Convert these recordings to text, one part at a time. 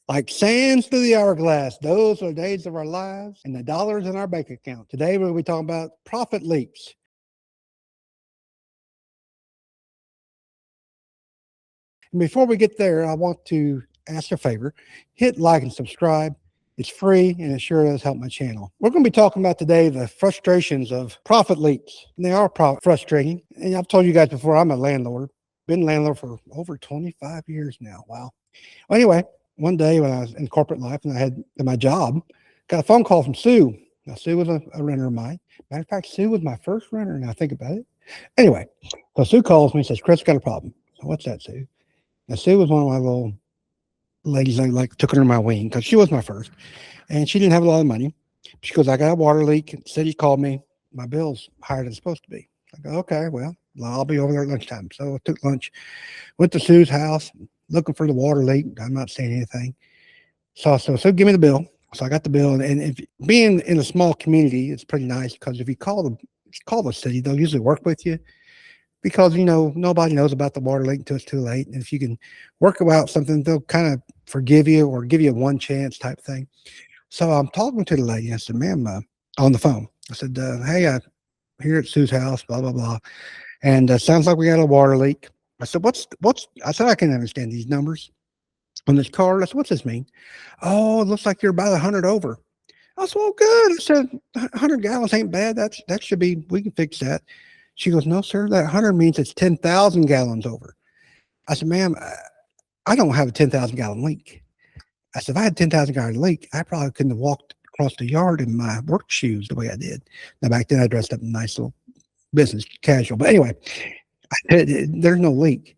Like sands through the hourglass, those are the days of our lives and the dollars in our bank account. Today, we're going to be talking about profit leaks. And before we get there, I want to ask a favor. Hit like and subscribe. It's free and it sure does help my channel. We're going to be talking about today the frustrations of profit leaks. And they are frustrating. And I've told you guys before, I'm a landlord. Been a landlord for over 25 years now. Wow. Well, anyway, one day when I was in corporate life and I had my job, got a phone call from Sue. Now, Sue was a renter of mine. Matter of fact, Sue was my first renter, now I think about it. Anyway, so Sue calls me and says, Chris, got a problem. So what's that, Sue? Now, Sue was one of my little ladies I like took under my wing because she was my first. And she didn't have a lot of money. She goes, I got a water leak. City called me. My bill's higher than it's supposed to be. I go, okay, well, I'll be over there at lunchtime. So I took lunch, went to Sue's house, looking for the water leak. I'm not saying anything. So give me the bill. So I got the bill. And if, being in a small community, it's pretty nice because if you call the city, they'll usually work with you because, nobody knows about the water leak until it's too late. And if you can work out something, they'll kind of forgive you or give you a one chance type thing. So I'm talking to the lady. I said, ma'am, on the phone. I said, hey, I'm here at Sue's house, blah, blah, blah. And sounds like we got a water leak. I said, I said, I can understand these numbers on this card. I said, what's this mean? Oh, it looks like you're about 100 over. I said, well, good. I said, 100 gallons ain't bad. That should be, we can fix that. She goes, no, sir, that 100 means it's 10,000 gallons over. I said, ma'am, I don't have a 10,000 gallon leak. I said, if I had 10,000 gallon leak, I probably couldn't have walked across the yard in my work shoes the way I did. Now, back then, I dressed up in a nice little business casual. But anyway, there's no leak.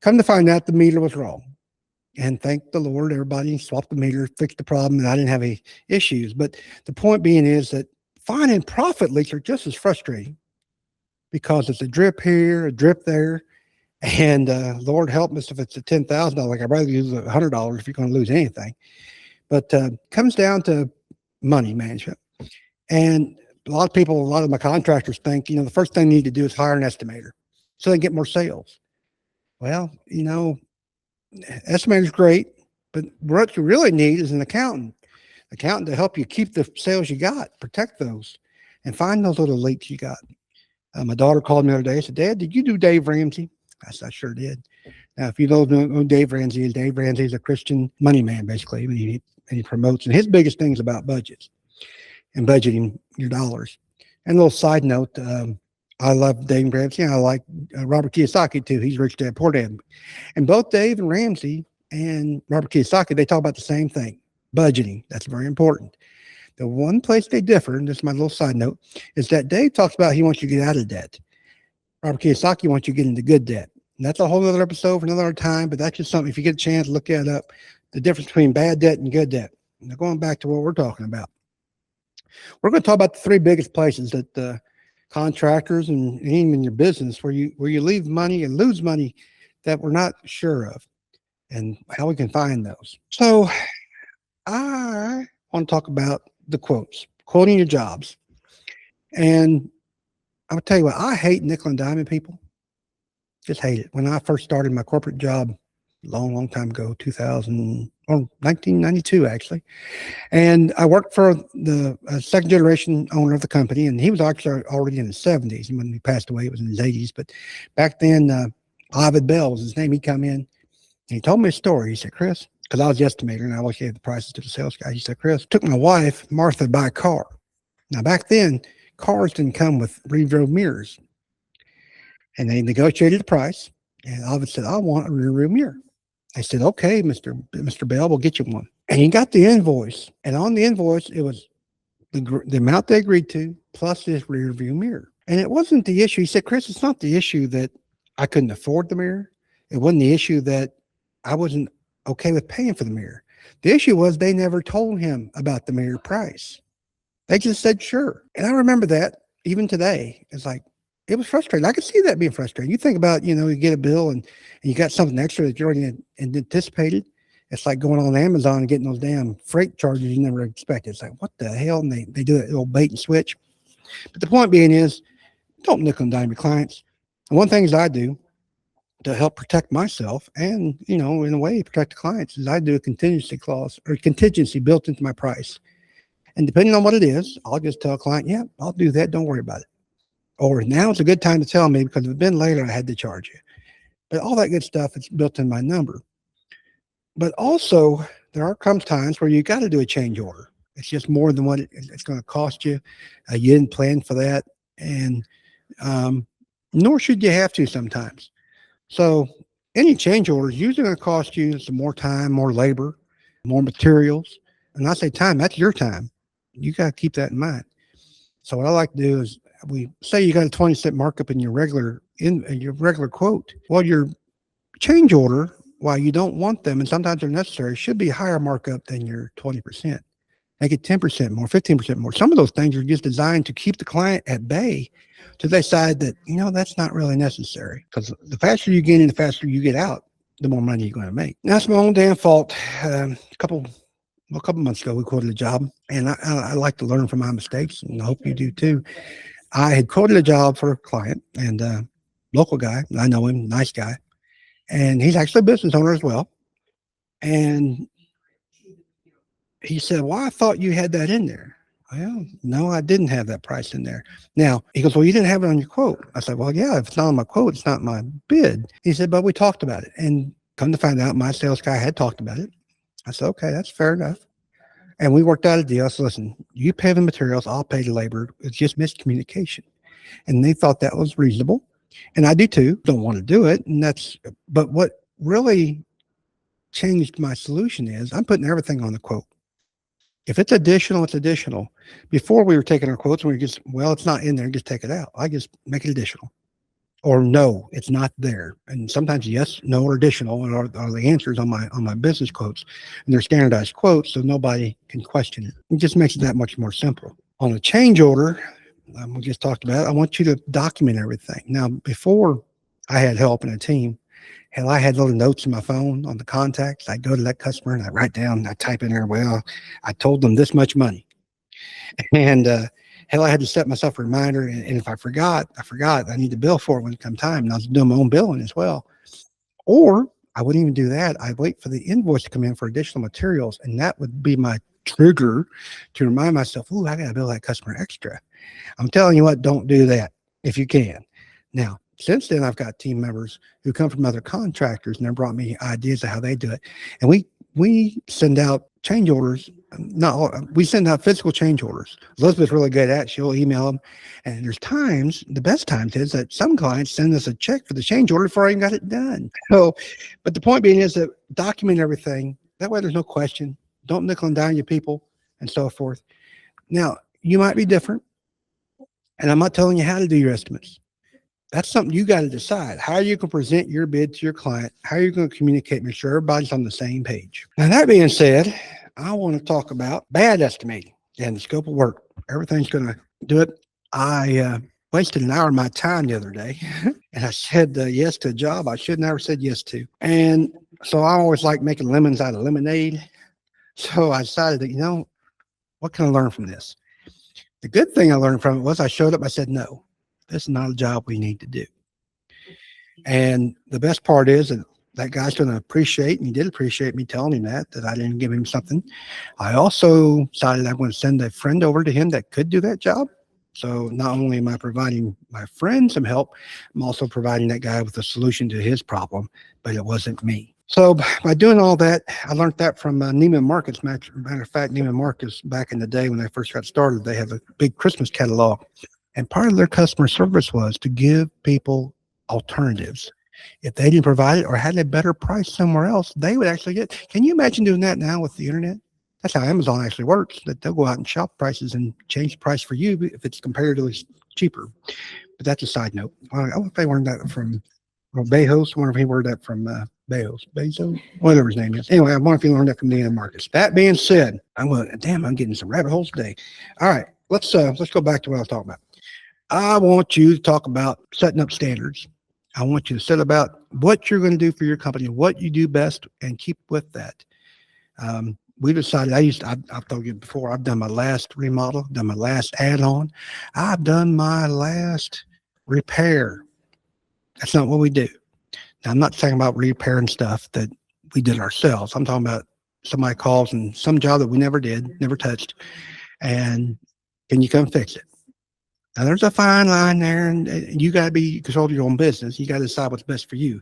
Come to find out, the meter was wrong. And thank the Lord, everybody swapped the meter, fixed the problem, and I didn't have any issues. But the point being is that finding profit leaks are just as frustrating because it's a drip here, a drip there. And Lord help us if it's a $10,000. I'd rather use $100 if you're going to lose anything. But comes down to money management. And a lot of my contractors think, the first thing they need to do is hire an estimator so they get more sales. Well, estimator's great, but what you really need is an accountant to help you keep the sales you got, protect those, and find those little leaks you got. My daughter called me the other day and said, Dad, did you do Dave Ramsey? I said, I sure did. Now, if you don't know who Dave Ramsey is a Christian money man, basically, and he promotes, and his biggest thing is about budgets and budgeting your dollars. And a little side note, I love Dave Ramsey. I like Robert Kiyosaki too. He's Rich Dad, Poor Dad. And both Dave and Ramsey and Robert Kiyosaki, they talk about the same thing, budgeting. That's very important. The one place they differ, and this is my little side note, is that Dave talks about he wants you to get out of debt. Robert Kiyosaki wants you to get into good debt. And that's a whole other episode for another time, but that's just something, if you get a chance, look that up, the difference between bad debt and good debt. Now, going back to what we're talking about. We're going to talk about the three biggest places that contractors and even your business where you leave money and lose money that we're not sure of and how we can find those. So I want to talk about the quoting your jobs. And I'll tell you what, I hate nickel and diamond people. Just hate it. When I first started my corporate job, long time ago, 1992 actually, and I worked for the second generation owner of the company, and he was actually already in his 70s. And when he passed away, it was in his 80s. But back then, Ovid Bell was his name. He come in and he told me a story. He said, Chris, because I was the estimator and I always gave the prices to the sales guy. He said, Chris, took my wife Martha to buy a car. Now back then, cars didn't come with rear-view mirrors. And they negotiated the price. And Ovid said, I want a rear-view mirror. I said, okay, Mr. Bell, we'll get you one. And he got the invoice. And on the invoice, it was the amount they agreed to plus this rear-view mirror. And it wasn't the issue. He said, Chris, it's not the issue that I couldn't afford the mirror. It wasn't the issue that I wasn't okay with paying for the mirror. The issue was they never told him about the mirror price. They just said, sure. And I remember that even today. It's like, it was frustrating. I could see that being frustrating. You think about, you get a bill and you got something extra that you already anticipated. It's like going on Amazon and getting those damn freight charges you never expected. It's like, what the hell? And they do that little bait and switch. But the point being is, don't nickel and dime your clients. And one thing is I do, to help protect myself and, in a way, protect the clients is I do a contingency clause or contingency built into my price. And depending on what it is, I'll just tell a client, yeah, I'll do that. Don't worry about it. Or now it's a good time to tell me because if it had been later, I had to charge you. But all that good stuff is built in my number. But also, there are comes times where you got to do a change order. It's just more than what it's going to cost you. You didn't plan for that, and nor should you have to sometimes. So, any change order is usually going to cost you some more time, more labor, more materials. And I say time, that's your time. You got to keep that in mind. So, what I like to do is we say you got a 20-cent markup in your regular quote. Well, your change order, while you don't want them, and sometimes they're necessary, should be a higher markup than your 20%. Make it 10% more, 15% more. Some of those things are just designed to keep the client at bay to decide that, that's not really necessary. Because the faster you get in, the faster you get out, the more money you're going to make. Now, that's my own damn fault. A couple months ago, we quoted a job, and I like to learn from my mistakes, and I hope you do too. I had quoted a job for a client, and local guy, I know him, nice guy. And he's actually a business owner as well. And he said, well, I thought you had that in there. Well, no, I didn't have that price in there. Now, he goes, well, you didn't have it on your quote. I said, well, yeah, if it's not on my quote, it's not my bid. He said, but we talked about it. And come to find out, my sales guy had talked about it. I said, okay, that's fair enough. And we worked out a deal. So listen, you pay the materials, I'll pay the labor. It's just miscommunication. And they thought that was reasonable. And I do too. Don't want to do it. But what really changed my solution is I'm putting everything on the quote. If it's additional, it's additional. Before we were taking our quotes and it's not in there, just take it out. I just make it additional. Or no, it's not there. And sometimes yes, no, or additional are the answers on my business quotes. And they're standardized quotes, so nobody can question it. It just makes it that much more simple. On a change order, we just talked about it, I want you to document everything. Now, before I had help in a team, hell, I had little notes in my phone on the contacts. I'd go to that customer and I'd write down, I type in there, well, I told them this much money. And hell, I had to set myself a reminder. And if I forgot, I need to bill for it when it comes time. And I was doing my own billing as well. Or I wouldn't even do that. I'd wait for the invoice to come in for additional materials. And that would be my trigger to remind myself, I got to bill that customer extra. I'm telling you what, don't do that if you can. Now, since then, I've got team members who come from other contractors, and they brought me ideas of how they do it. And we send out change orders. We send out physical change orders. Elizabeth's really good at it. She'll email them. And there's times, the best times is that some clients send us a check for the change order before I even got it done. So, but the point being is that document everything. That way there's no question. Don't nickel and dime your people and so forth. Now, you might be different. And I'm not telling you how to do your estimates. That's something you got to decide. How you can present your bid to your client, how you're going to communicate, make sure everybody's on the same page. Now, that being said, I want to talk about bad estimating and the scope of work. Everything's going to do it. I wasted an hour of my time the other day, and I said yes to a job I should never said yes to. And so I always like making lemons out of lemonade. So I decided that, what can I learn from this? The good thing I learned from it was I showed up, I said, no, this is not a job we need to do. And the best part is that guy's going to appreciate, and he did appreciate me telling him that I didn't give him something. I also decided I'm going to send a friend over to him that could do that job. So not only am I providing my friend some help, I'm also providing that guy with a solution to his problem, but it wasn't me. So by doing all that, I learned that from Neiman Marcus. Matter of fact, Neiman Marcus, back in the day when they first got started, they have a big Christmas catalog. And part of their customer service was to give people alternatives. If they didn't provide it or had a better price somewhere else, they would actually get. Can you imagine doing that now with the internet? That's how Amazon actually works, that they'll go out and shop prices and change the price for you if it's comparatively cheaper. But that's a side note. I wonder if they learned that from Bezos. I wonder if he learned that from Bezos, whatever his name is. Anyway, I wonder if he learned that from Neiman Marcus. That being said, I'm getting some rabbit holes today. All right, let's go back to what I was talking about. I want you to talk about setting up standards. I want you to set about what you're going to do for your company, what you do best, and keep with that. We decided, I've told you before, I've done my last remodel, done my last add-on. I've done my last repair. That's not what we do. Now, I'm not talking about repairing stuff that we did ourselves. I'm talking about somebody calls and some job that we never did, never touched, and can you come fix it? Now, there's a fine line there, and you got to be control of your own business. You got to decide what's best for you.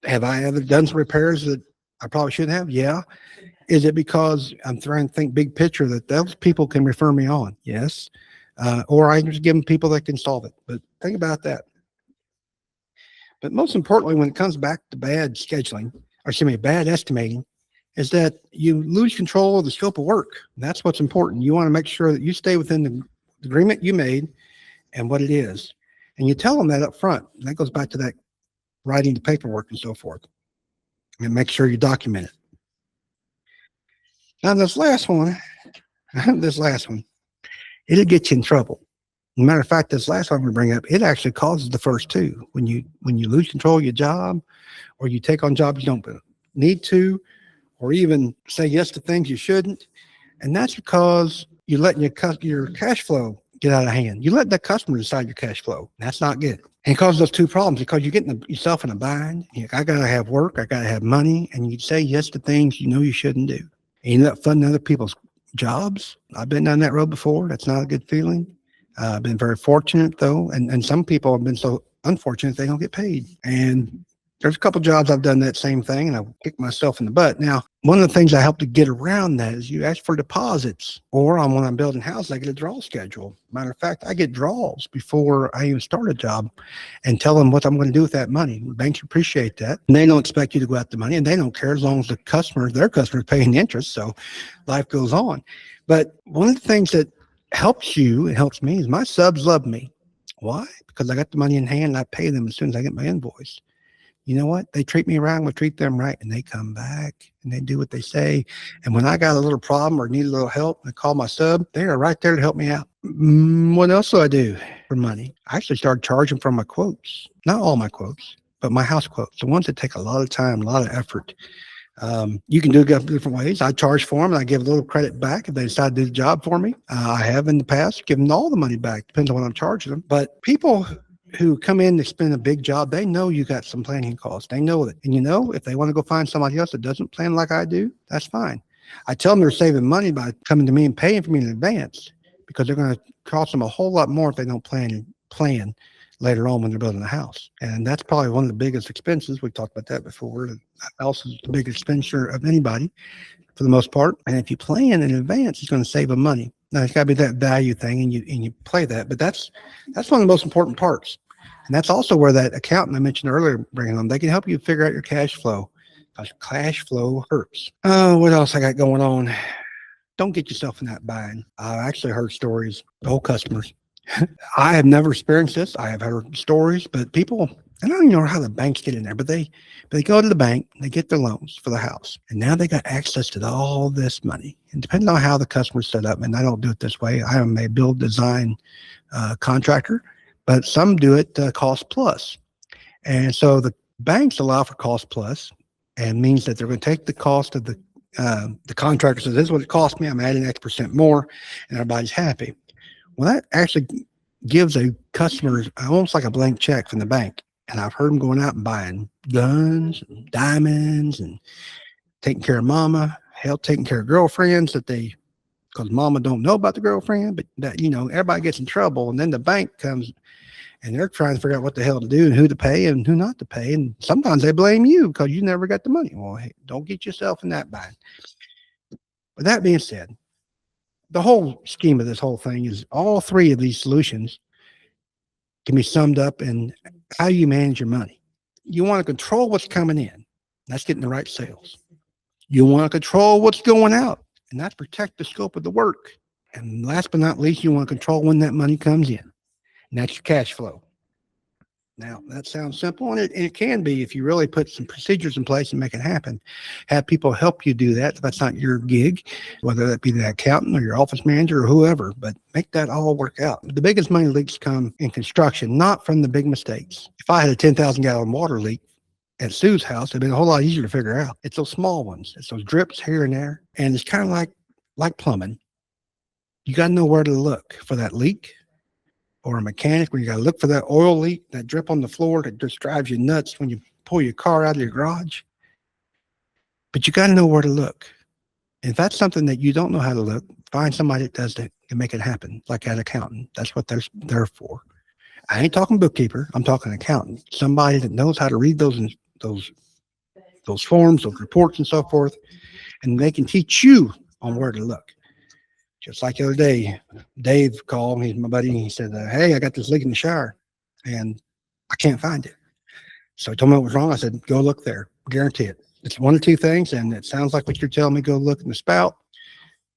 Have I ever done some repairs that I probably shouldn't have? Yeah. Is it because I'm trying to think big picture that those people can refer me on? Yes. Or I can just give them people that can solve it. But think about that. But most importantly, when it comes back to bad scheduling, or excuse me, bad estimating, is that you lose control of the scope of work. That's what's important. You want to make sure that you stay within the agreement you made and what it is. And you tell them that up front. And that goes back to that writing the paperwork and so forth. And make sure you document it. Now, this last one, it'll get you in trouble. Matter of fact, this last one we bring up, it actually causes the first two. When you lose control of your job, or you take on jobs you don't need to, or even say yes to things you shouldn't, and that's because you're letting your cash flow get out of hand. You let the customer decide your cash flow. That's not good. And it causes those two problems because you're getting yourself in a bind. I got to have work. I got to have money. And you say yes to things you know you shouldn't do. And you end up funding other people's jobs. I've been down that road before. That's not a good feeling. I've been very fortunate, though. And some people have been so unfortunate they don't get paid. And there's a couple of jobs I've done that same thing, and I've kicked myself in the butt. Now, one of the things I help to get around that is you ask for deposits, or when I'm building houses, I get a draw schedule. Matter of fact, I get draws before I even start a job and tell them what I'm going to do with that money. Banks appreciate that, and they don't expect you to go out the money, and they don't care as long as their customer is paying interest, so life goes on. But one of the things that helps you, it helps me, is my subs love me. Why? Because I got the money in hand, and I pay them as soon as I get my invoice. You know what? They treat me right, I'm going to treat them right. And they come back and they do what they say. And when I got a little problem or need a little help, I call my sub. They are right there to help me out. What else do I do for money? I actually started charging for my quotes. Not all my quotes, but my house quotes. The ones that take a lot of time, a lot of effort. You can do it different ways. I charge for them and I give a little credit back if they decide to do the job for me. I have in the past given all the money back. Depends on what I'm charging them. But people who come in to spend a big job, they know you got some planning costs. They know it. And if they want to go find somebody else that doesn't plan like I do, that's fine. I tell them they're saving money by coming to me and paying for me in advance because they're going to cost them a whole lot more if they don't plan later on when they're building a house. And that's probably one of the biggest expenses. We talked about that before. The house is the biggest expenditure of anybody for the most part. And if you plan in advance, it's going to save them money. Now, it's got to be that value thing, and you play that. But that's one of the most important parts. And that's also where that accountant I mentioned earlier, bringing them, they can help you figure out your cash flow. Because cash flow hurts. Oh, what else I got going on? Don't get yourself in that bind. I've actually heard stories, old customers. I have never experienced this. I have heard stories, but people, I don't even know how the banks get in there, but they go to the bank, they get their loans for the house, and now they got access to all this money. And depending on how the customer's set up, and I don't do it this way, I am a build design contractor, but some do it cost plus. And so the banks allow for cost plus, and means that they're going to take the cost of the contractor says, this is what it cost me. I'm adding X% more, and everybody's happy. Well, that actually gives a customer almost like a blank check from the bank. And I've heard them going out and buying guns and diamonds and taking care of mama, taking care of girlfriends because mama don't know about the girlfriend, but that, everybody gets in trouble. And then the bank comes and they're trying to figure out what the hell to do and who to pay and who not to pay. And sometimes they blame you because you never got the money. Well, hey, don't get yourself in that bind. With that being said, the whole scheme of this whole thing is all three of these solutions can be summed up in how you manage your money. You want to control what's coming in. That's getting the right sales. You want to control what's going out, and that's protect the scope of the work. And last but not least, you want to control when that money comes in, and that's your cash flow. Now, that sounds simple, and it can be if you really put some procedures in place and make it happen. Have people help you do that. If that's not your gig, whether that be the accountant or your office manager or whoever, but make that all work out. The biggest money leaks come in construction, not from the big mistakes. If I had a 10,000-gallon water leak at Sue's house, it'd been a whole lot easier to figure out. It's those small ones. It's those drips here and there, and it's kind of like plumbing. You got to know where to look for that leak. or a mechanic, when you got to look for that oil leak, that drip on the floor that just drives you nuts when you pull your car out of your garage. But you got to know where to look. If that's something that you don't know how to look, find somebody that does that can make it happen, like an accountant. That's what they're there for. I ain't talking bookkeeper. I'm talking accountant. Somebody that knows how to read those forms, those reports, and so forth, and they can teach you on where to look. Just like the other day, Dave called me, my buddy, and he said, "Hey, I got this leak in the shower, and I can't find it." So I told him what was wrong. I said, "Go look there. Guarantee it. It's one of two things, and it sounds like what you're telling me. Go look in the spout.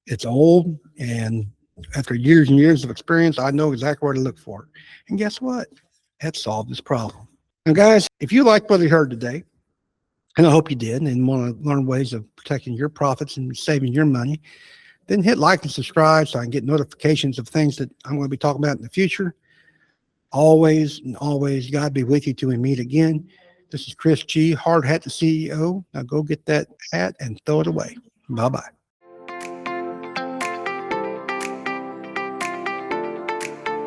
It's old, and after years and years of experience, I know exactly where to look for it." And guess what? That solved this problem. Now, guys, if you like what you heard today, and I hope you did, and want to learn ways of protecting your profits and saving your money, then hit like and subscribe so I can get notifications of things that I'm going to be talking about in the future. Always and always, God be with you till we meet again. This is Chris G, Hard Hat the CEO. Now go get that hat and throw it away. Bye-bye.